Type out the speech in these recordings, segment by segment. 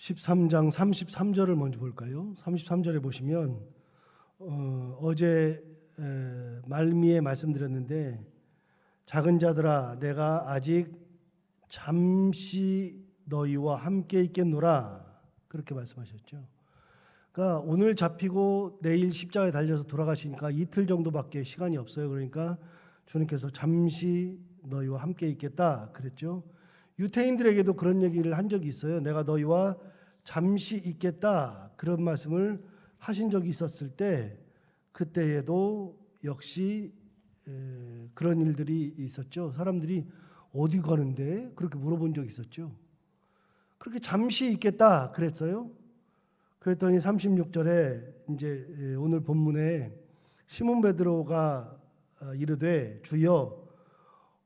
13장 33절을 먼저 볼까요? 33절에 보시면 어제 말미에 말씀드렸는데, 작은 자들아 내가 아직 잠시 너희와 함께 있겠노라, 그렇게 말씀하셨죠. 그러니까 오늘 잡히고 내일 십자가에 달려서 돌아가시니까 이틀 정도밖에 시간이 없어요. 그러니까 주님께서 잠시 너희와 함께 있겠다 그랬죠. 유태인들에게도 그런 얘기를 한 적이 있어요. 내가 너희와 잠시 있겠다, 그런 말씀을 하신 적이 있었을 때, 그때에도 역시 그런 일들이 있었죠. 사람들이 어디 가는데 그렇게 물어본 적이 있었죠. 그렇게 잠시 있겠다 그랬어요. 그랬더니 36절에 이제 오늘 본문에 시몬 베드로가 이르되 주여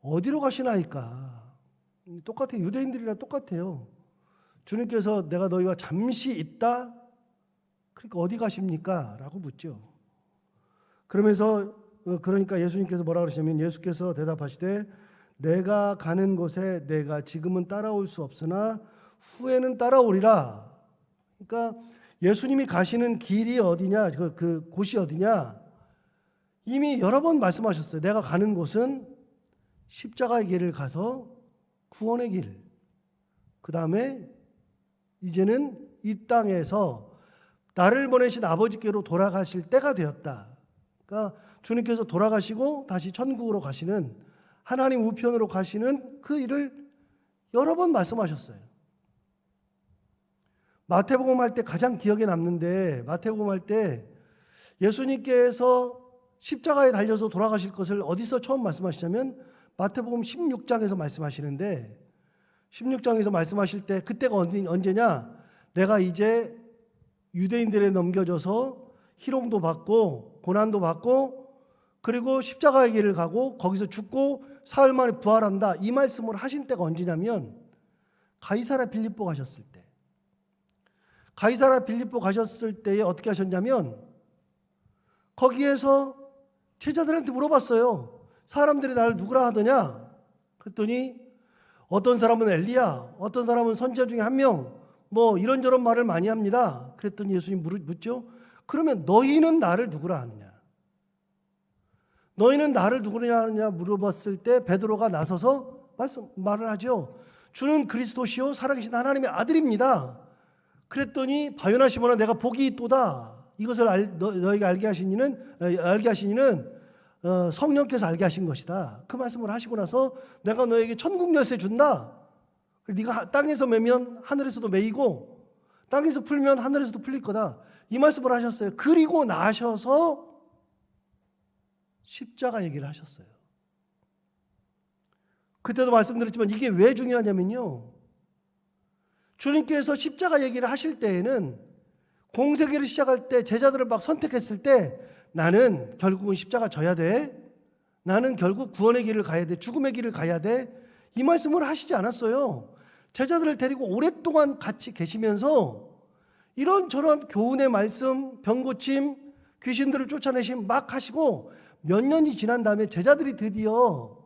어디로 가시나이까. 똑같아요. 유대인들이랑 똑같아요. 주님께서 내가 너희와 잠시 있다, 그러니까 어디 가십니까? 라고 묻죠. 그러니까 예수님께서 뭐라 그러시냐면, 예수께서 대답하시되 내가 가는 곳에 내가 지금은 따라올 수 없으나 후에는 따라오리라. 그러니까 예수님이 가시는 길이 어디냐, 그 곳이 어디냐, 이미 여러 번 말씀하셨어요. 내가 가는 곳은 십자가의 길을 가서 구원의 길, 그 다음에 이제는 이 땅에서 나를 보내신 아버지께로 돌아가실 때가 되었다. 그러니까 주님께서 돌아가시고 다시 천국으로 가시는, 하나님 우편으로 가시는 그 일을 여러 번 말씀하셨어요. 마태복음 할 때 가장 기억에 남는데, 마태복음 할 때 예수님께서 십자가에 달려서 돌아가실 것을 어디서 처음 말씀하시냐면 마태복음 16장에서 말씀하시는데, 16장에서 말씀하실 때 그때가 언제냐, 내가 이제 유대인들에 넘겨져서 희롱도 받고 고난도 받고 그리고 십자가의 길을 가고 거기서 죽고 사흘 만에 부활한다, 이 말씀을 하신 때가 언제냐면 가이사랴 빌립보 가셨을 때. 가이사랴 빌립보 가셨을 때에 어떻게 하셨냐면, 거기에서 제자들한테 물어봤어요. 사람들이 나를 누구라 하더냐? 그랬더니 어떤 사람은 엘리야, 어떤 사람은 선지자 중에 한 명, 뭐 이런저런 말을 많이 합니다. 그랬더니 예수님 묻죠. 그러면 너희는 나를 누구라 하느냐? 너희는 나를 누구냐 하느냐 물어봤을 때 베드로가 나서서 말을 하죠. 주는 그리스도시요 살아계신 하나님의 아들입니다. 그랬더니 바요나 시몬아 내가 복이 있도다. 이것을 너희가 알게 하신 이는 성령께서 알게 하신 것이다. 그 말씀을 하시고 나서 내가 너에게 천국 열쇠 준다. 네가 땅에서 매면 하늘에서도 매이고 땅에서 풀면 하늘에서도 풀릴 거다. 이 말씀을 하셨어요. 그리고 나셔서 십자가 얘기를 하셨어요. 그때도 말씀드렸지만 이게 왜 중요하냐면요, 주님께서 십자가 얘기를 하실 때에는 공생애를 시작할 때 제자들을 막 선택했을 때 나는 결국은 십자가 져야 돼, 나는 결국 구원의 길을 가야 돼, 죽음의 길을 가야 돼, 이 말씀을 하시지 않았어요. 제자들을 데리고 오랫동안 같이 계시면서 이런저런 교훈의 말씀, 병고침, 귀신들을 쫓아내심 막 하시고 몇 년이 지난 다음에 제자들이 드디어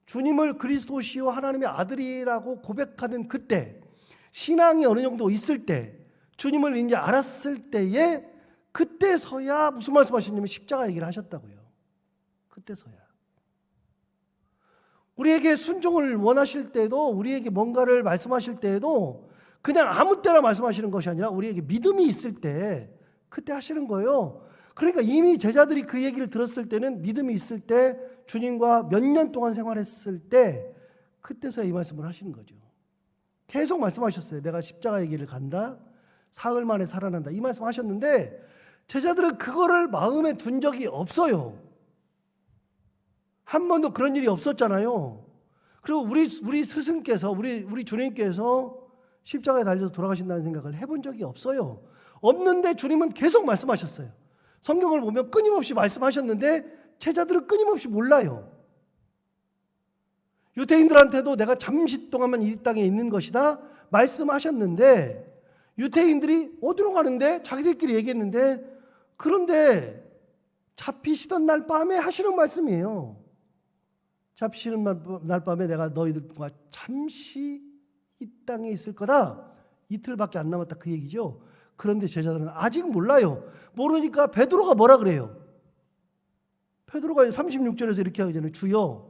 주님을 그리스도시요 하나님의 아들이라고 고백하는 그때, 신앙이 어느 정도 있을 때, 주님을 이제 알았을 때에 그때서야 무슨 말씀하셨냐면 십자가 얘기를 하셨다고요. 그때서야. 우리에게 순종을 원하실 때도, 우리에게 뭔가를 말씀하실 때에도 그냥 아무 때나 말씀하시는 것이 아니라 우리에게 믿음이 있을 때 그때 하시는 거예요. 그러니까 이미 제자들이 그 얘기를 들었을 때는 믿음이 있을 때, 주님과 몇 년 동안 생활했을 때 그때서야 이 말씀을 하시는 거죠. 계속 말씀하셨어요. 내가 십자가 얘기를 간다, 사흘 만에 살아난다, 이 말씀 하셨는데 제자들은 그거를 마음에 둔 적이 없어요. 한 번도 그런 일이 없었잖아요. 그리고 우리 스승께서, 우리 주님께서 십자가에 달려서 돌아가신다는 생각을 해본 적이 없어요. 없는데 주님은 계속 말씀하셨어요. 성경을 보면 끊임없이 말씀하셨는데 제자들은 끊임없이 몰라요. 유대인들한테도 내가 잠시 동안만 이 땅에 있는 것이다 말씀하셨는데, 유대인들이 어디로 가는데 자기들끼리 얘기했는데, 그런데 잡히시던 날 밤에 하시는 말씀이에요. 잡히시는 날 밤에 내가 너희들과 잠시 이 땅에 있을 거다, 이틀밖에 안 남았다 그 얘기죠. 그런데 제자들은 아직 몰라요. 모르니까 베드로가 뭐라 그래요? 베드로가 36절에서 이렇게 하잖아요. 주여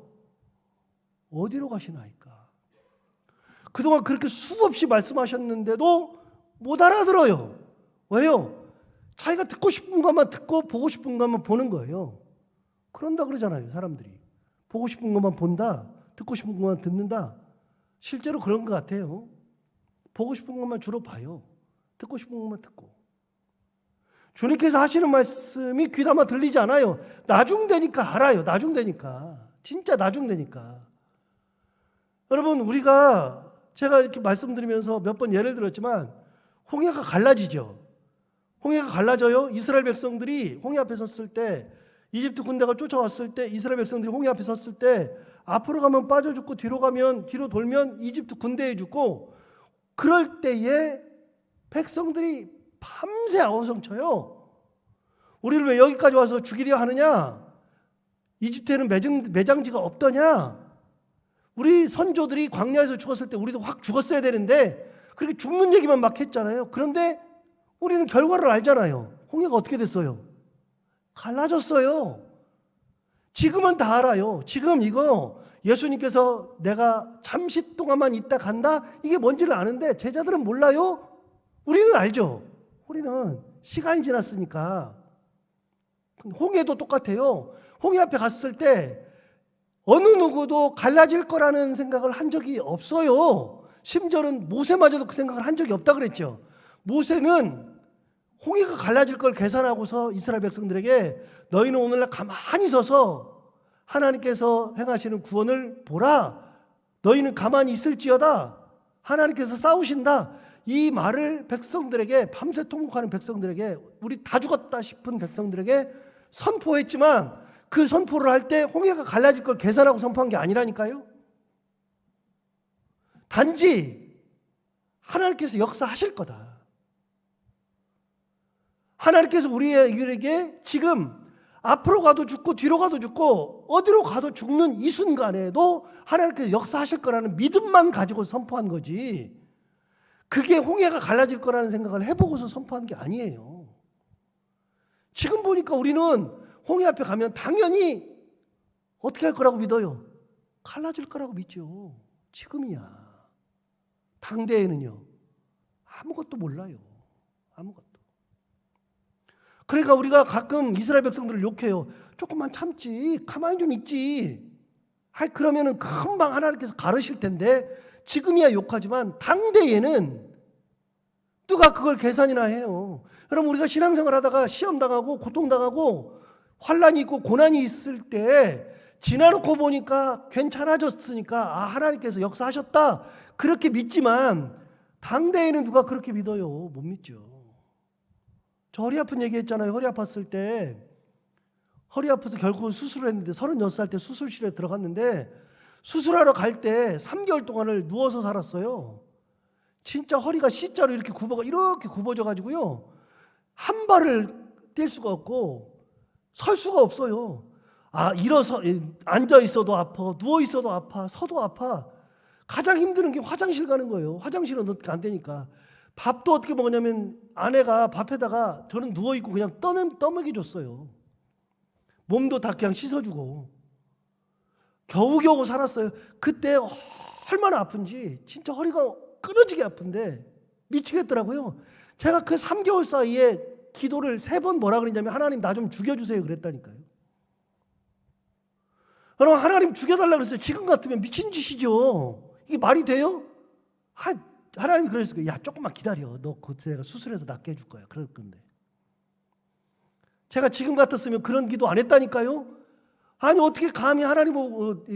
어디로 가시나이까? 그동안 그렇게 수없이 말씀하셨는데도 못 알아들어요. 왜요? 자기가 듣고 싶은 것만 듣고 보고 싶은 것만 보는 거예요. 그런다 그러잖아요, 사람들이. 보고 싶은 것만 본다, 듣고 싶은 것만 듣는다. 실제로 그런 것 같아요. 보고 싶은 것만 주로 봐요. 듣고 싶은 것만 듣고. 주님께서 하시는 말씀이 귀담아 들리지 않아요. 나중 되니까 알아요. 나중 되니까. 진짜 나중 되니까. 여러분, 제가 이렇게 말씀드리면서 몇 번 예를 들었지만 홍해가 갈라지죠. 홍해가 갈라져요. 이스라엘 백성들이 홍해 앞에 섰을 때, 이집트 군대가 쫓아왔을 때, 이스라엘 백성들이 홍해 앞에 섰을 때 앞으로 가면 빠져 죽고 뒤로 돌면 이집트 군대에 죽고, 그럴 때에 백성들이 밤새 아우성쳐요. 우리를 왜 여기까지 와서 죽이려 하느냐? 이집트에는 매장지가 없더냐? 우리 선조들이 광야에서 죽었을 때 우리도 확 죽었어야 되는데 그렇게 죽는 얘기만 막 했잖아요. 그런데 우리는 결과를 알잖아요. 홍해가 어떻게 됐어요? 갈라졌어요. 지금은 다 알아요. 지금 이거 예수님께서 내가 잠시 동안만 있다 간다, 이게 뭔지를 아는데 제자들은 몰라요. 우리는 알죠. 우리는 시간이 지났으니까. 홍해도 똑같아요. 홍해 앞에 갔을 때 어느 누구도 갈라질 거라는 생각을 한 적이 없어요. 심지어는 모세마저도 그 생각을 한 적이 없다 그랬죠. 모세는 홍해가 갈라질 걸 계산하고서 이스라엘 백성들에게 너희는 오늘날 가만히 서서 하나님께서 행하시는 구원을 보라. 너희는 가만히 있을지어다. 하나님께서 싸우신다. 이 말을 백성들에게, 밤새 통곡하는 백성들에게, 우리 다 죽었다 싶은 백성들에게 선포했지만, 그 선포를 할 때 홍해가 갈라질 걸 계산하고 선포한 게 아니라니까요. 단지 하나님께서 역사하실 거다. 하나님께서 우리에게 지금 앞으로 가도 죽고 뒤로 가도 죽고 어디로 가도 죽는 이 순간에도 하나님께서 역사하실 거라는 믿음만 가지고 선포한 거지, 그게 홍해가 갈라질 거라는 생각을 해보고서 선포한 게 아니에요. 지금 보니까 우리는 홍해 앞에 가면 당연히 어떻게 할 거라고 믿어요? 갈라질 거라고 믿죠. 지금이야. 당대에는요, 아무것도 몰라요. 아무것도. 그러니까 우리가 가끔 이스라엘 백성들을 욕해요. 조금만 참지, 가만히 좀 있지. 그러면은 금방 하나님께서 가르실 텐데, 지금이야 욕하지만 당대에는 누가 그걸 계산이나 해요. 여러분, 우리가 신앙생활 하다가 시험 당하고 고통 당하고 환난이 있고 고난이 있을 때 지나놓고 보니까 괜찮아졌으니까 하나님께서 역사하셨다 그렇게 믿지만, 당대에는 누가 그렇게 믿어요? 못 믿죠. 저 허리 아픈 얘기했잖아요. 허리 아팠을 때, 허리 아파서 결국은 수술을 했는데 36살 때 수술실에 들어갔는데 수술하러 갈 때 3개월 동안을 누워서 살았어요. 진짜 허리가 C자로 이렇게 굽어져 가지고요, 한 발을 뗄 수가 없고 설 수가 없어요. 일어서 앉아 있어도 아파, 누워 있어도 아파, 서도 아파. 가장 힘든 게 화장실 가는 거예요. 화장실은 어떻게 안 되니까. 밥도 어떻게 먹었냐면 아내가 밥에다가 저는 누워 있고 그냥 떠먹여 줬어요. 몸도 다 그냥 씻어주고 겨우겨우 살았어요. 그때 얼마나 아픈지, 진짜 허리가 끊어지게 아픈데 미치겠더라고요. 제가 그 3개월 사이에 기도를 3번 뭐라 그랬냐면, 하나님 나 좀 죽여주세요 그랬다니까요. 여러분, 하나님 죽여달라고 그랬어요. 지금 같으면 미친 짓이죠. 이게 말이 돼요? 하나님이 그랬을 거예요. 야, 조금만 기다려. 너 그때 내가 수술해서 낫게 해줄 거야. 그럴 건데. 제가 지금 같았으면 그런 기도 안 했다니까요. 아니, 어떻게 감히 하나님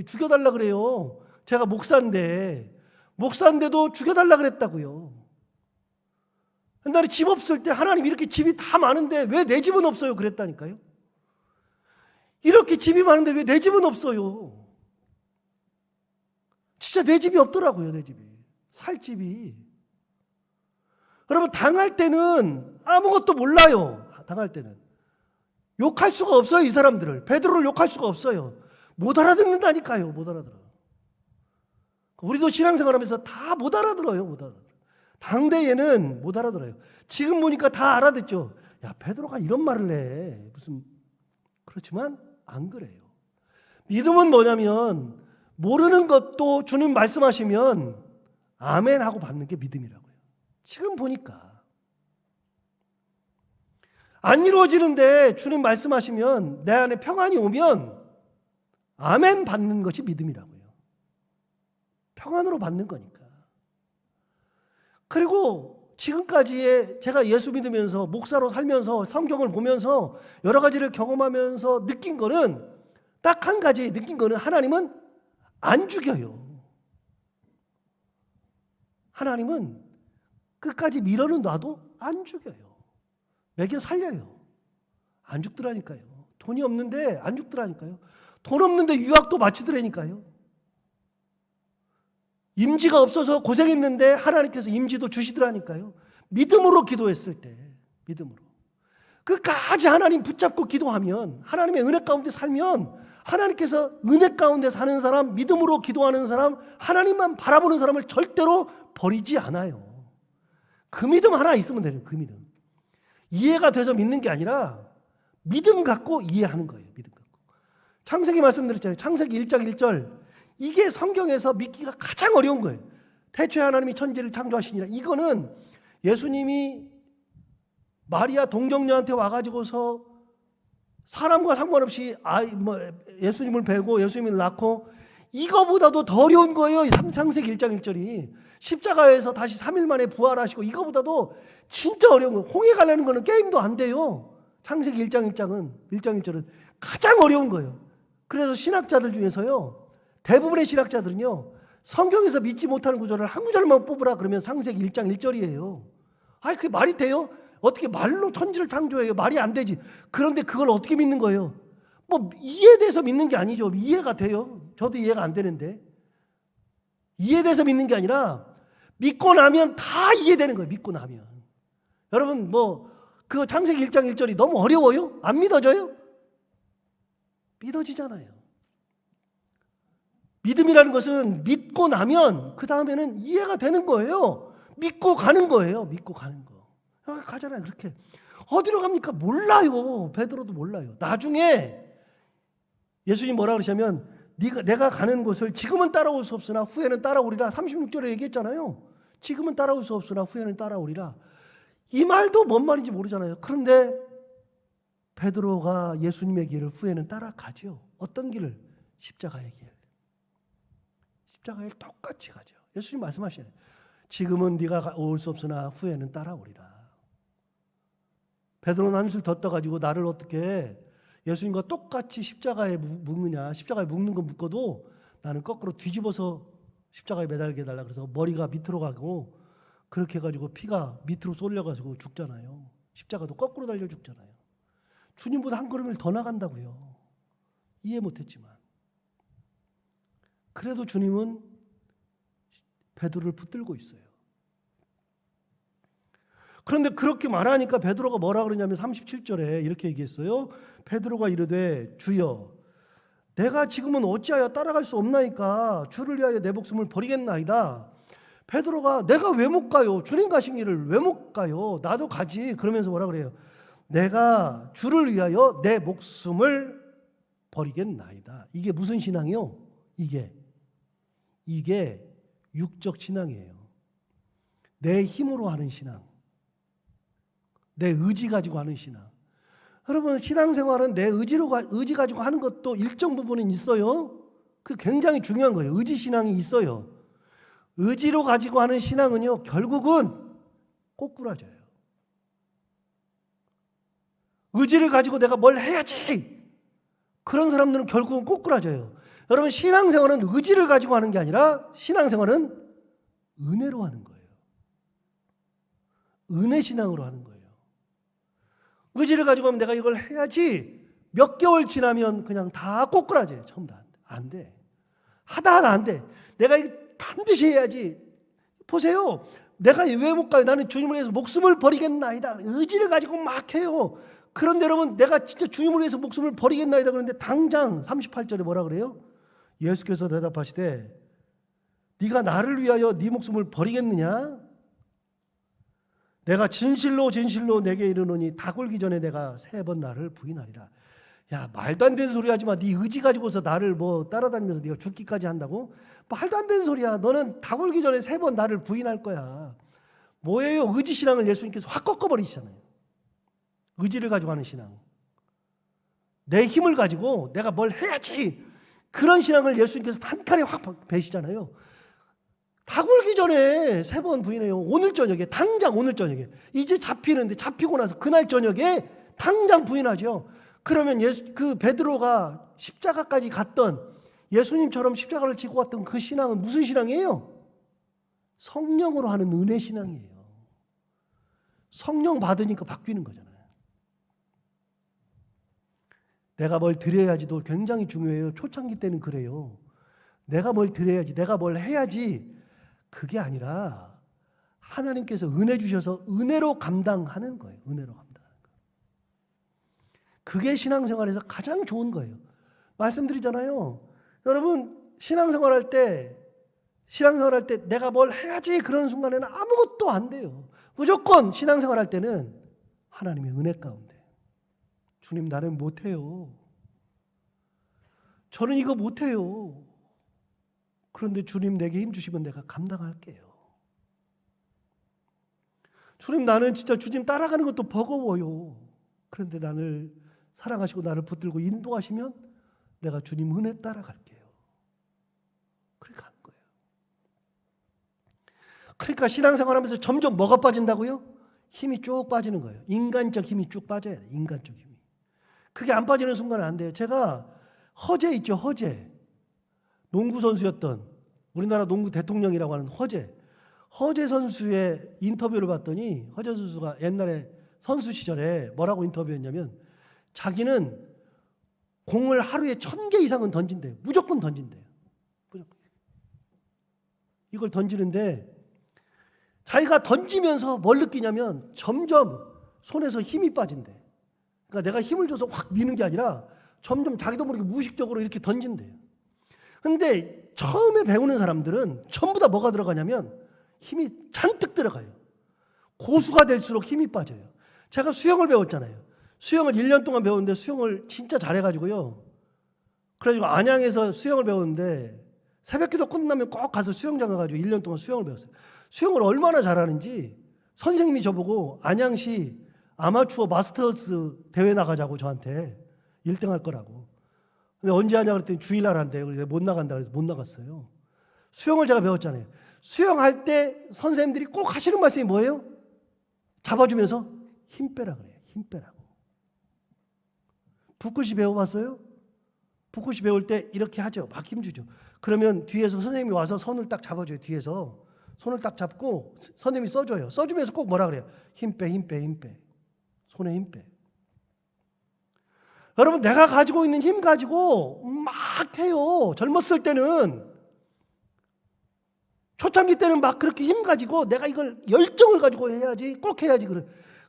죽여달라 그래요. 제가 목사인데도 죽여달라 그랬다고요. 옛날에 집 없을 때 하나님 이렇게 집이 다 많은데 왜 내 집은 없어요? 그랬다니까요. 이렇게 집이 많은데 왜 내 집은 없어요? 진짜 내 집이 없더라고요. 내 집이. 살 집이. 여러분, 당할 때는 아무것도 몰라요. 당할 때는 욕할 수가 없어요. 이 사람들을, 베드로를 욕할 수가 없어요. 못 알아듣는다니까요. 못 알아들어. 우리도 신앙생활하면서 다 못 알아들어요. 못 알아들어. 당대에는 못 알아들어요. 지금 보니까 다 알아듣죠. 야, 베드로가 이런 말을 해. 무슨. 그렇지만 안 그래요. 믿음은 뭐냐면 모르는 것도 주님 말씀하시면 아멘 하고 받는 게 믿음이라고요. 지금 보니까 안 이루어지는데 주님 말씀하시면 내 안에 평안이 오면 아멘 받는 것이 믿음이라고요. 평안으로 받는 거니까. 그리고 지금까지의 제가 예수 믿으면서 목사로 살면서 성경을 보면서 여러 가지를 경험하면서 느낀 거는 딱 한 가지 느낀 거는 하나님은 안 죽여요. 하나님은 끝까지 밀어는 놔도 안 죽여요. 먹여 살려요. 안 죽더라니까요. 돈이 없는데 안 죽더라니까요. 돈 없는데 유학도 마치더라니까요. 임지가 없어서 고생했는데 하나님께서 임지도 주시더라니까요. 믿음으로 기도했을 때, 믿음으로. 끝까지 하나님 붙잡고 기도하면, 하나님의 은혜 가운데 살면, 하나님께서 은혜 가운데 사는 사람, 믿음으로 기도하는 사람, 하나님만 바라보는 사람을 절대로 버리지 않아요. 그 믿음 하나 있으면 돼요. 그 믿음. 이해가 돼서 믿는 게 아니라 믿음 갖고 이해하는 거예요. 믿음 갖고. 창세기 말씀드렸잖아요. 창세기 1장 1절. 이게 성경에서 믿기가 가장 어려운 거예요. 태초에 하나님이 천지를 창조하시니라. 이거는 예수님이 마리아 동정녀한테 와가지고서 사람과 상관없이 예수님을 뵈고 예수님을 낳고 이거보다도 더 어려운 거예요. 창세기 1장 1절이. 십자가에서 다시 3일 만에 부활하시고 이거보다도 진짜 어려운 거예요. 홍해 가려는 거는 게임도 안 돼요. 창세기 1장 1절은 가장 어려운 거예요. 그래서 신학자들 중에서요. 대부분의 신학자들은요. 성경에서 믿지 못하는 구절을 한 구절만 뽑으라 그러면 창세기 1장 1절이에요. 아니 그게 말이 돼요? 어떻게 말로 천지를 창조해요? 말이 안 되지. 그런데 그걸 어떻게 믿는 거예요? 뭐 이해돼서 믿는 게 아니죠. 이해가 돼요. 저도 이해가 안 되는데. 이해돼서 믿는 게 아니라 믿고 나면 다 이해되는 거예요. 믿고 나면. 여러분 그 창세기 1장 1절이 너무 어려워요? 안 믿어져요? 믿어지잖아요. 믿음이라는 것은 믿고 나면 그 다음에는 이해가 되는 거예요. 믿고 가는 거예요. 믿고 가는 거. 가잖아요. 그렇게. 어디로 갑니까? 몰라요. 베드로도 몰라요. 나중에 예수님 뭐라 그러시냐면 내가 가는 곳을 지금은 따라올 수 없으나 후에는 따라오리라. 36절에 얘기했잖아요. 지금은 따라올 수 없으나 후에는 따라오리라. 이 말도 뭔 말인지 모르잖아요. 그런데 베드로가 예수님의 길을 후에는 따라가죠. 어떤 길을? 십자가의 길. 십자가의 길 똑같이 가죠. 예수님 말씀하시잖아요. 지금은 네가 올 수 없으나 후에는 따라오리라. 베드로는 한술 더 떠가지고 나를 어떻게 예수님과 똑같이 십자가에 묶느냐. 십자가에 묶는 거 묶어도 나는 거꾸로 뒤집어서 십자가에 매달게 해달라. 그래서 머리가 밑으로 가고 그렇게 해가지고 피가 밑으로 쏠려가지고 죽잖아요. 십자가도 거꾸로 달려 죽잖아요. 주님보다 한 걸음을 더 나간다고요. 이해 못했지만. 그래도 주님은 베드로를 붙들고 있어요. 그런데 그렇게 말하니까 베드로가 뭐라 그러냐면 37절에 이렇게 얘기했어요. 베드로가 이르되 주여 내가 지금은 어찌하여 따라갈 수 없나이까 주를 위하여 내 목숨을 버리겠나이다. 베드로가 내가 왜 못 가요? 주님 가신 길을 왜 못 가요? 나도 가지. 그러면서 뭐라 그래요? 내가 주를 위하여 내 목숨을 버리겠나이다. 이게 무슨 신앙이요? 이게 육적 신앙이에요. 내 힘으로 하는 신앙. 내 의지 가지고 하는 신앙. 여러분 신앙생활은 내 의지 가지고 하는 것도 일정 부분은 있어요. 그 굉장히 중요한 거예요. 의지 신앙이 있어요. 의지로 가지고 하는 신앙은요 결국은 꼬꾸라져요. 의지를 가지고 내가 뭘 해야지 그런 사람들은 결국은 꼬꾸라져요. 여러분 신앙생활은 의지를 가지고 하는 게 아니라 신앙생활은 은혜로 하는 거예요. 은혜 신앙으로 하는 거예요. 의지를 가지고 하면 내가 이걸 해야지 몇 개월 지나면 그냥 다 꼬꾸라져요. 처음 다 안 돼. 하다 안 돼. 내가 이거 반드시 해야지. 보세요. 내가 왜 못 가요? 나는 주님을 위해서 목숨을 버리겠나이다. 의지를 가지고 막 해요. 그런데 여러분 내가 진짜 주님을 위해서 목숨을 버리겠나이다 그러는데 당장 38절에 뭐라 그래요? 예수께서 대답하시되 네가 나를 위하여 네 목숨을 버리겠느냐? 내가 진실로 진실로 내게 이르노니 다 굴기 전에 내가 3번 나를 부인하리라. 야, 말도 안 되는 소리 하지 마. 네 의지 가지고서 나를 뭐 따라다니면서 네가 죽기까지 한다고? 말도 안 되는 소리야. 너는 다 굴기 전에 3번 나를 부인할 거야. 뭐예요? 의지 신앙을 예수님께서 확 꺾어버리시잖아요. 의지를 가지고 하는 신앙. 내 힘을 가지고 내가 뭘 해야지. 그런 신앙을 예수님께서 단칼에 확 베시잖아요. 다 굴기 전에 3번 부인해요. 오늘 저녁에, 당장 오늘 저녁에. 이제 잡히는데 잡히고 나서 그날 저녁에 당장 부인하죠. 그러면 그 베드로가 십자가까지 갔던 예수님처럼 십자가를 지고 갔던 그 신앙은 무슨 신앙이에요? 성령으로 하는 은혜 신앙이에요. 성령 받으니까 바뀌는 거잖아요. 내가 뭘 드려야지도 굉장히 중요해요. 초창기 때는 그래요. 내가 뭘 드려야지, 내가 뭘 해야지. 그게 아니라 하나님께서 은혜 주셔서 은혜로 감당하는 거예요. 은혜로 감당하는 거예요. 그게 신앙생활에서 가장 좋은 거예요. 말씀드리잖아요. 여러분 신앙생활할 때 내가 뭘 해야지 그런 순간에는 아무것도 안 돼요. 무조건 신앙생활할 때는 하나님의 은혜 가운데. 주님 나는 못해요. 저는 이거 못해요. 그런데 주님 내게 힘 주시면 내가 감당할게요. 주님 나는 진짜 주님 따라가는 것도 버거워요. 그런데 나를 사랑하시고 나를 붙들고 인도하시면 내가 주님 은혜 따라갈게요. 그렇게 하는 거예요. 그러니까 신앙생활하면서 점점 뭐가 빠진다고요? 힘이 쭉 빠지는 거예요. 인간적 힘이 쭉 빠져야 돼요. 인간적 힘이. 그게 안 빠지는 순간은 안 돼요. 제가 허재 있죠. 허재. 농구 선수였던 우리나라 농구 대통령이라고 하는 허재 선수의 인터뷰를 봤더니 허재 선수가 옛날에 선수 시절에 뭐라고 인터뷰했냐면 자기는 공을 하루에 1000개 이상은 던진대요. 무조건 던진대요. 무조건. 이걸 던지는데 자기가 던지면서 뭘 느끼냐면 점점 손에서 힘이 빠진대. 그러니까 내가 힘을 줘서 확 미는 게 아니라 점점 자기도 모르게 무의식적으로 이렇게 던진대요. 근데 처음에 배우는 사람들은 전부 다 뭐가 들어가냐면 힘이 잔뜩 들어가요. 고수가 될수록 힘이 빠져요. 제가 수영을 배웠잖아요. 수영을 1년 동안 배웠는데 수영을 진짜 잘해가지고요. 그래가지고 안양에서 수영을 배웠는데 새벽기도 끝나면 꼭 가서 수영장 가가지고 1년 동안 수영을 배웠어요. 수영을 얼마나 잘하는지 선생님이 저보고 안양시 아마추어 마스터스 대회 나가자고 저한테 1등 할 거라고. 근데 언제 하냐 그랬더니 주일날 한대요. 그래서 못 나간다 그래서 못 나갔어요. 수영을 제가 배웠잖아요. 수영할 때 선생님들이 꼭 하시는 말씀이 뭐예요? 잡아주면서 힘 빼라 그래요. 힘 빼라고. 붓글씨 배워봤어요? 붓글씨 배울 때 이렇게 하죠. 막 힘주죠. 그러면 뒤에서 선생님이 와서 손을 딱 잡아줘요. 뒤에서 손을 딱 잡고 선생님이 써줘요. 써주면서 꼭 뭐라 그래요? 힘 빼, 힘 빼, 힘 빼. 손에 힘 빼. 여러분 내가 가지고 있는 힘 가지고 막 해요. 젊었을 때는 초창기 때는 막 그렇게 힘 가지고 내가 이걸 열정을 가지고 해야지 꼭 해야지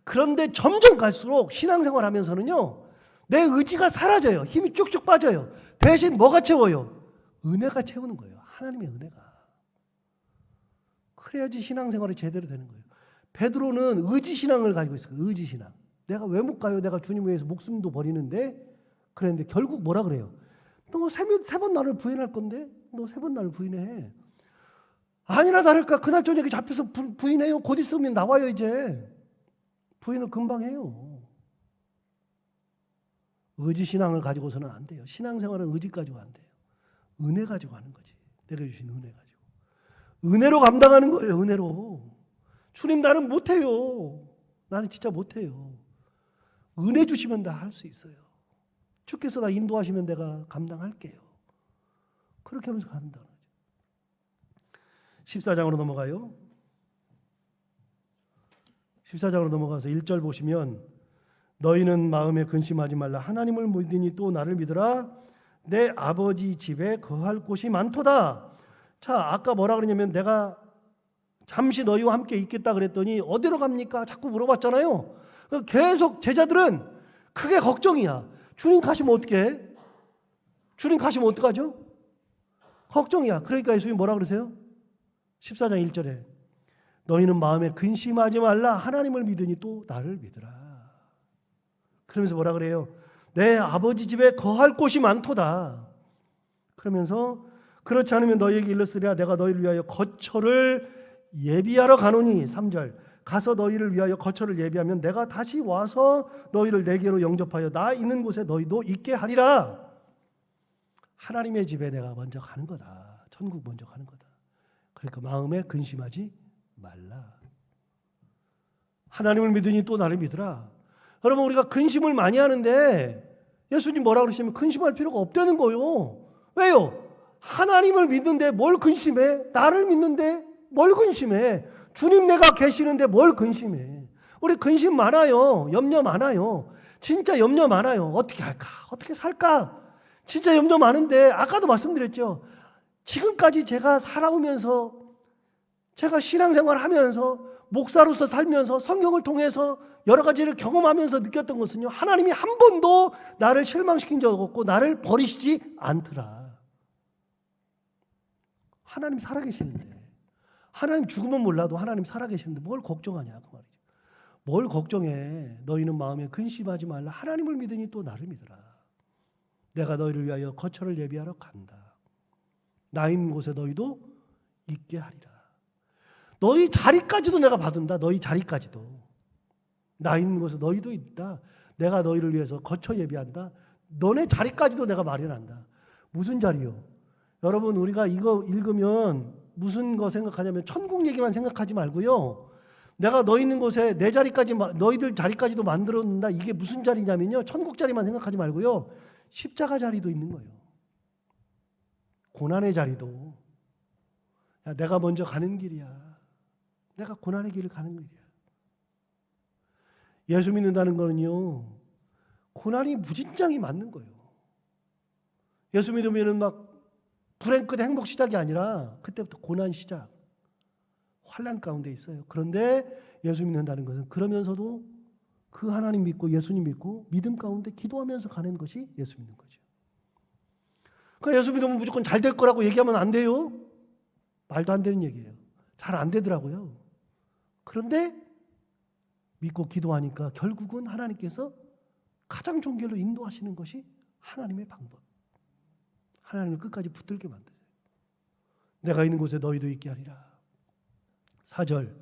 그런데 점점 갈수록 신앙생활 하면서는요 내 의지가 사라져요. 힘이 쭉쭉 빠져요. 대신 뭐가 채워요? 은혜가 채우는 거예요. 하나님의 은혜가. 그래야지 신앙생활이 제대로 되는 거예요. 베드로는 의지신앙을 가지고 있어요. 의지신앙. 내가 왜 못 가요? 내가 주님 위해서 목숨도 버리는데 그랬는데 결국 뭐라 그래요? 너 세 번 나를 부인할 건데 너 3번 나를 부인해. 아니나 다를까 그날 저녁에 잡혀서 부인해요. 곧 있으면 나와요 이제. 부인을 금방 해요. 의지신앙을 가지고서는 안 돼요. 신앙생활은 의지 가지고 안 돼요. 은혜 가지고 하는 거지. 내가 주신 은혜 가지고. 은혜로 감당하는 거예요. 은혜로. 주님 나는 못해요. 나는 진짜 못해요. 은혜 주시면 다 할 수 있어요. 주께서 나 인도하시면 내가 감당할게요. 그렇게 하면서 간다. 14장으로 넘어가요. 14장으로 넘어가서 1절 보시면 너희는 마음에 근심하지 말라. 하나님을 믿으니 또 나를 믿으라. 내 아버지 집에 거할 곳이 많도다. 자, 아까 뭐라 그러냐면 내가 잠시 너희와 함께 있겠다 그랬더니 어디로 갑니까? 자꾸 물어봤잖아요. 계속 제자들은 그게 걱정이야. 주님 가시면 어떻게 해? 주님 가시면 어떡하죠? 걱정이야. 그러니까 예수님이 뭐라 그러세요? 14장 1절에 너희는 마음에 근심하지 말라. 하나님을 믿으니 또 나를 믿으라. 그러면서 뭐라 그래요? 내 아버지 집에 거할 곳이 많도다. 그러면서 그렇지 않으면 너희에게 일렀으리라. 내가 너희를 위하여 거처를 예비하러 가노니. 3절 가서 너희를 위하여 거처를 예비하면 내가 다시 와서 너희를 내게로 영접하여 나 있는 곳에 너희도 있게 하리라. 하나님의 집에 내가 먼저 가는 거다. 천국 먼저 가는 거다. 그러니까 마음에 근심하지 말라. 하나님을 믿으니 또 나를 믿으라. 여러분, 우리가 근심을 많이 하는데 예수님 뭐라 그러시면 근심할 필요가 없다는 거예요. 왜요? 하나님을 믿는데 뭘 근심해? 나를 믿는데 뭘 근심해? 주님 내가 계시는데 뭘 근심해? 우리 근심 많아요. 염려 많아요. 진짜 염려 많아요. 어떻게 할까? 어떻게 살까? 진짜 염려 많은데 아까도 말씀드렸죠. 지금까지 제가 살아오면서 제가 신앙생활 하면서 목사로서 살면서 성경을 통해서 여러 가지를 경험하면서 느꼈던 것은요, 하나님이 한 번도 나를 실망시킨 적 없고 나를 버리시지 않더라. 하나님 살아계시는데, 하나님 죽으면 몰라도 하나님 살아계시는데 뭘 걱정하냐 그 말이죠. 뭘 걱정해? 너희는 마음에 근심하지 말라. 하나님을 믿으니 또 나를 믿으라. 내가 너희를 위하여 거처를 예비하러 간다. 나 있는 곳에 너희도 있게 하리라. 너희 자리까지도 내가 받은다. 너희 자리까지도. 나 있는 곳에 너희도 있다. 내가 너희를 위해서 거처 예비한다. 너네 자리까지도 내가 마련한다. 무슨 자리요? 여러분, 우리가 이거 읽으면 무슨 거 생각하냐면 천국 얘기만 생각하지 말고요. 내가 너 있는 곳에 내 자리까지, 너희들 자리까지도 만들어 놓는다. 이게 무슨 자리냐면요, 천국 자리만 생각하지 말고요, 십자가 자리도 있는 거예요. 고난의 자리도. 야, 내가 먼저 가는 길이야. 내가 고난의 길을 가는 길이야. 예수 믿는다는 거는요, 고난이 무진장이 맞는 거예요. 예수 믿으면은 막 불행 끝 행복 시작이 아니라 그때부터 고난 시작, 환난 가운데 있어요. 그런데 예수 믿는다는 것은 그러면서도 그 하나님 믿고 예수님 믿고 믿음 가운데 기도하면서 가는 것이 예수 믿는 거죠. 그러니까 예수 믿으면 무조건 잘 될 거라고 얘기하면 안 돼요. 말도 안 되는 얘기예요. 잘 안 되더라고요. 그런데 믿고 기도하니까 결국은 하나님께서 가장 좋은 길로 인도하시는 것이 하나님의 방법. 하나님을 끝까지 붙들게 만드세요. 내가 있는 곳에 너희도 있게 하리라. 4절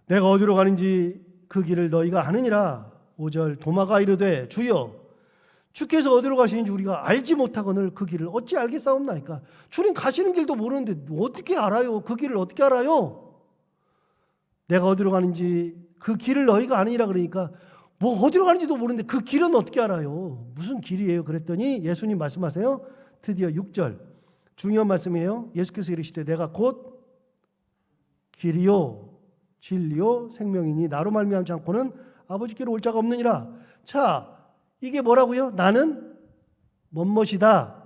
내가 어디로 가는지 그 길을 너희가 아느니라. 5절 도마가 이르되 주여 주께서 어디로 가시는지 우리가 알지 못하거늘 그 길을 어찌 알겠사옵나이까. 주님 가시는 길도 모르는데 어떻게 알아요? 그 길을 어떻게 알아요? 내가 어디로 가는지 그 길을 너희가 아느니라. 그러니까 뭐 어디로 가는지도 모르는데 그 길은 어떻게 알아요? 무슨 길이에요? 그랬더니 예수님 말씀하세요. 드디어 6절 중요한 말씀이에요. 예수께서 이르시되 내가 곧 길이요 진리요 생명이니 나로 말미암지 않고는 아버지께로 올 자가 없느니라. 자, 이게 뭐라고요? 나는 뭐뭇이다.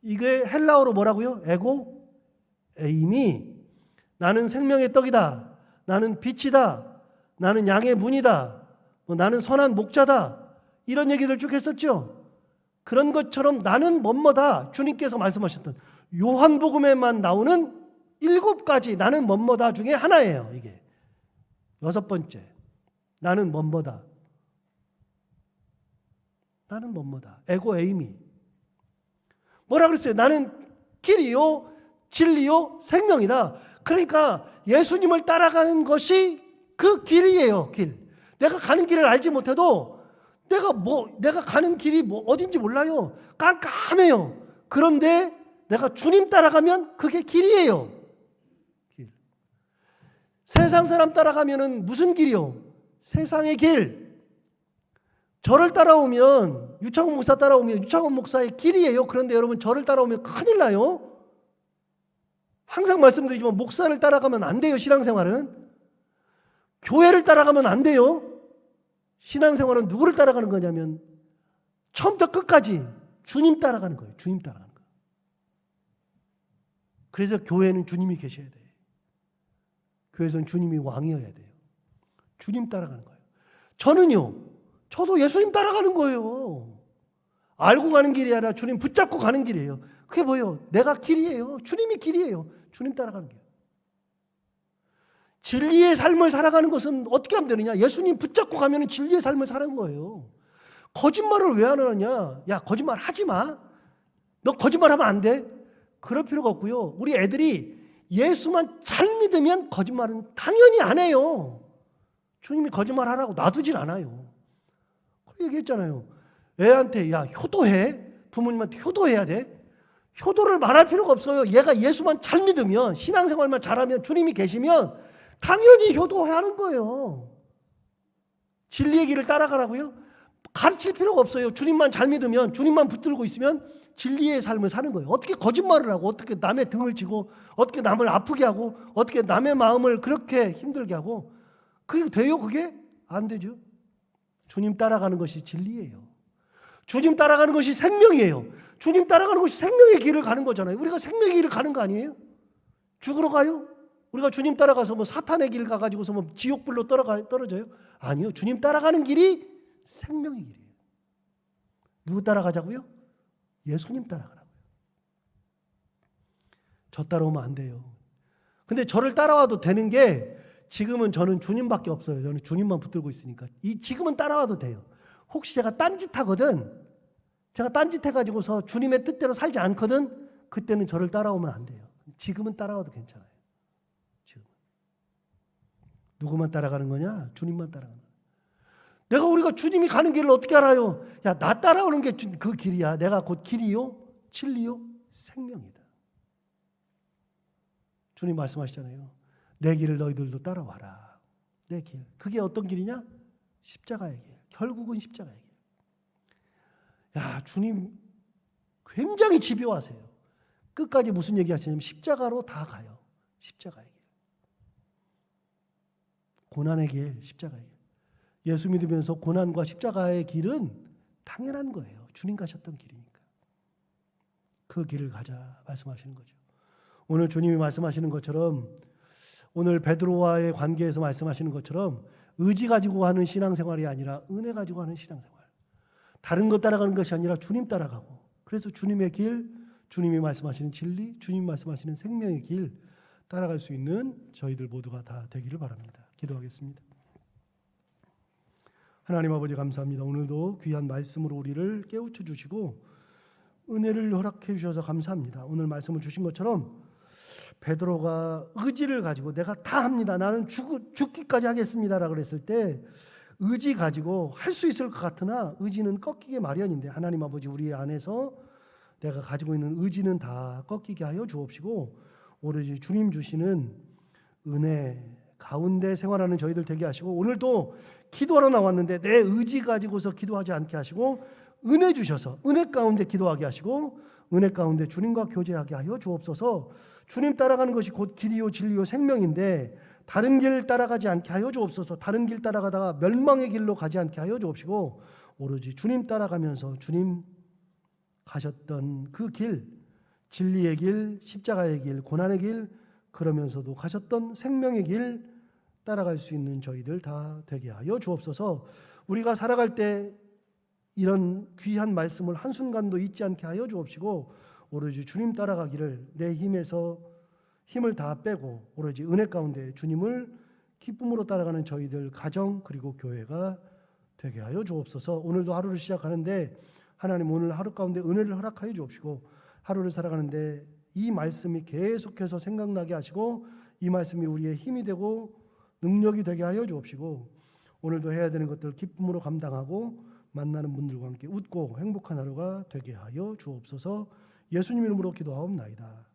이게 헬라어로 뭐라고요? 에고 에임이. 나는 생명의 떡이다. 나는 빛이다. 나는 양의 문이다. 나는 선한 목자다. 이런 얘기들 쭉 했었죠. 그런 것처럼 나는 뭐뭐다. 주님께서 말씀하셨던 요한복음에만 나오는 7가지 나는 뭐뭐다 중에 하나예요. 이게 6번째 나는 뭐뭐다. 나는 뭐뭐다. 에고 에이미. 뭐라 그랬어요? 나는 길이요 진리요 생명이다. 그러니까 예수님을 따라가는 것이 그 길이에요. 길. 내가 가는 길을 알지 못해도 내가 가는 길이 뭐 어딘지 몰라요. 깜깜해요. 그런데 내가 주님 따라가면 그게 길이에요. 길. 세상 사람 따라가면은 무슨 길이요? 세상의 길. 저를 따라오면, 유창훈 목사 따라오면 유창훈 목사의 길이에요. 그런데 여러분, 저를 따라오면 큰일 나요. 항상 말씀드리지만 목사를 따라가면 안 돼요. 신앙생활은. 교회를 따라가면 안 돼요. 신앙생활은 누구를 따라가는 거냐면 처음부터 끝까지 주님 따라가는 거예요. 주님 따라가는 거예요. 그래서 교회는 주님이 계셔야 돼요. 교회에서는 주님이 왕이어야 돼요. 주님 따라가는 거예요. 저도 예수님 따라가는 거예요. 알고 가는 길이 아니라 주님 붙잡고 가는 길이에요. 그게 뭐예요? 내가 길이에요. 주님이 길이에요. 주님 따라가는 길. 진리의 삶을 살아가는 것은 어떻게 하면 되느냐? 예수님 붙잡고 가면 진리의 삶을 사는 거예요. 거짓말을 왜 안 하느냐? 야, 거짓말 하지 마. 너 거짓말하면 안 돼. 그럴 필요가 없고요. 우리 애들이 예수만 잘 믿으면 거짓말은 당연히 안 해요. 주님이 거짓말하라고 놔두질 않아요. 그렇게 얘기했잖아요. 애한테 야, 효도해. 부모님한테 효도해야 돼. 효도를 말할 필요가 없어요. 얘가 예수만 잘 믿으면, 신앙생활만 잘하면, 주님이 계시면 당연히 효도하는 거예요. 진리의 길을 따라가라고요? 가르칠 필요가 없어요. 주님만 잘 믿으면, 주님만 붙들고 있으면 진리의 삶을 사는 거예요. 어떻게 거짓말을 하고, 어떻게 남의 등을 치고, 어떻게 남을 아프게 하고, 어떻게 남의 마음을 그렇게 힘들게 하고, 그게 돼요? 그게? 안 되죠. 주님 따라가는 것이 진리예요. 주님 따라가는 것이 생명이에요. 주님 따라가는 것이 생명의 길을 가는 거잖아요. 우리가 생명의 길을 가는 거 아니에요? 죽으러 가요? 우리가 주님 따라가서 뭐 사탄의 길 가가지고서 뭐 지옥불로 떨어져요? 아니요. 주님 따라가는 길이 생명의 길이에요. 누구 따라가자고요? 예수님 따라가라고요. 저 따라오면 안 돼요. 근데 저를 따라와도 되는 게 지금은 저는 주님밖에 없어요. 저는 주님만 붙들고 있으니까. 지금은 따라와도 돼요. 혹시 제가 딴짓하거든, 제가 딴짓해가지고서 주님의 뜻대로 살지 않거든, 그때는 저를 따라오면 안 돼요. 지금은 따라와도 괜찮아요. 지금 누구만 따라가는 거냐? 주님만 따라가는 거야. 우리가 주님이 가는 길을 어떻게 알아요? 야, 나 따라오는 게 그 길이야. 내가 곧 길이요, 진리요, 생명이다. 주님 말씀하시잖아요. 내 길을 너희들도 따라와라. 내 길. 그게 어떤 길이냐? 십자가의 길. 결국은 십자가의 길. 야, 주님 굉장히 집요하세요. 끝까지 무슨 얘기 하시냐면 십자가로 다 가요. 십자가의 길. 고난의 길, 십자가의 길. 예수 믿으면서 고난과 십자가의 길은 당연한 거예요. 주님 가셨던 길이니까. 그 길을 가자 말씀하시는 거죠. 오늘 주님이 말씀하시는 것처럼, 오늘 베드로와의 관계에서 말씀하시는 것처럼 의지 가지고 하는 신앙생활이 아니라 은혜 가지고 하는 신앙생활. 다른 것 따라가는 것이 아니라 주님 따라가고, 그래서 주님의 길, 주님이 말씀하시는 진리, 주님 말씀하시는 생명의 길 따라갈 수 있는 저희들 모두가 다 되기를 바랍니다. 기도하겠습니다. 하나님 아버지 감사합니다. 오늘도 귀한 말씀으로 우리를 깨우쳐 주시고 은혜를 허락해 주셔서 감사합니다. 오늘 말씀을 주신 것처럼 베드로가 의지를 가지고 내가 다 합니다. 나는 죽기까지 하겠습니다라고 그랬을 때 의지 가지고 할 수 있을 것 같으나 의지는 꺾이게 마련인데, 하나님 아버지 우리 안에서 내가 가지고 있는 의지는 다 꺾이게 하여 주옵시고 오로지 주님 주시는 은혜 가운데 생활하는 저희들 되게 하시고, 오늘도 기도하러 나왔는데 내 의지 가지고서 기도하지 않게 하시고 은혜 주셔서 은혜 가운데 기도하게 하시고 은혜 가운데 주님과 교제하게 하여 주옵소서. 주님 따라가는 것이 곧 길이요 진리요 생명인데 다른 길 따라가지 않게 하여 주옵소서. 다른 길 따라가다가 멸망의 길로 가지 않게 하여 주옵시고 오로지 주님 따라가면서 주님 가셨던 그 길, 진리의 길, 십자가의 길, 고난의 길, 그러면서도 가셨던 생명의 길 따라갈 수 있는 저희들 다 되게 하여 주옵소서. 우리가 살아갈 때 이런 귀한 말씀을 한순간도 잊지 않게 하여 주옵시고 오로지 주님 따라가기를 내 힘에서 힘을 다 빼고 오로지 은혜 가운데 주님을 기쁨으로 따라가는 저희들 가정 그리고 교회가 되게 하여 주옵소서. 오늘도 하루를 시작하는데 하나님 오늘 하루 가운데 은혜를 허락하여 주옵시고 하루를 살아가는데 이 말씀이 계속해서 생각나게 하시고 이 말씀이 우리의 힘이 되고 능력이 되게 하여 주옵시고 오늘도 해야 되는 것들을 기쁨으로 감당하고 만나는 분들과 함께 웃고 행복한 하루가 되게 하여 주옵소서. 예수님 이름으로 기도하옵나이다.